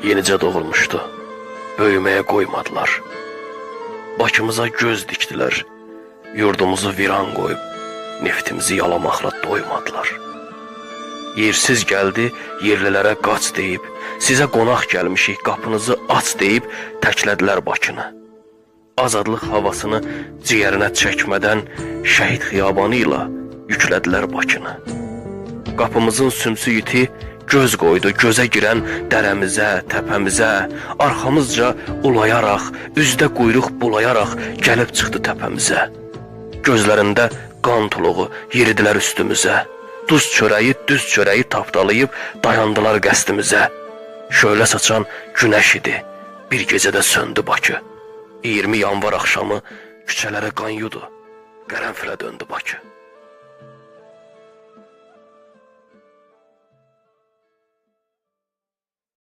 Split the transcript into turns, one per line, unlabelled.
yenicə doğulmuşdu. Böyüməyə qoymadılar. Bakımıza göz dikdilər. Yurdumuzu viran qoyub, neftimizi yalamaqla doymadılar. Yersiz gəldi, yerlilərə qaç deyib, sizə qonaq gəlmişik, qapınızı aç deyib, təklədilər Bakını. Azadlıq havasını ciyərinə çəkmədən şəhid xiyabanı ilə yüklədilər Bakını. Qapımızın sümsü iti göz qoydu gözə girən dərəmizə, təpəmizə, arxamızca ulayaraq, üzdə quyruq bulayaraq gəlib çıxdı təpəmizə. Gözlərində qan tuluğu yeridilər üstümüzə. Duz çörəyi, düz çörəyi tapdalayıb dayandılar qəsdimizə. Şölə saçan günəş idi, bir gecədə söndü Bakı. 20 yanvar axşamı küçələrə qan yudu, qərənfilə döndü Bakı.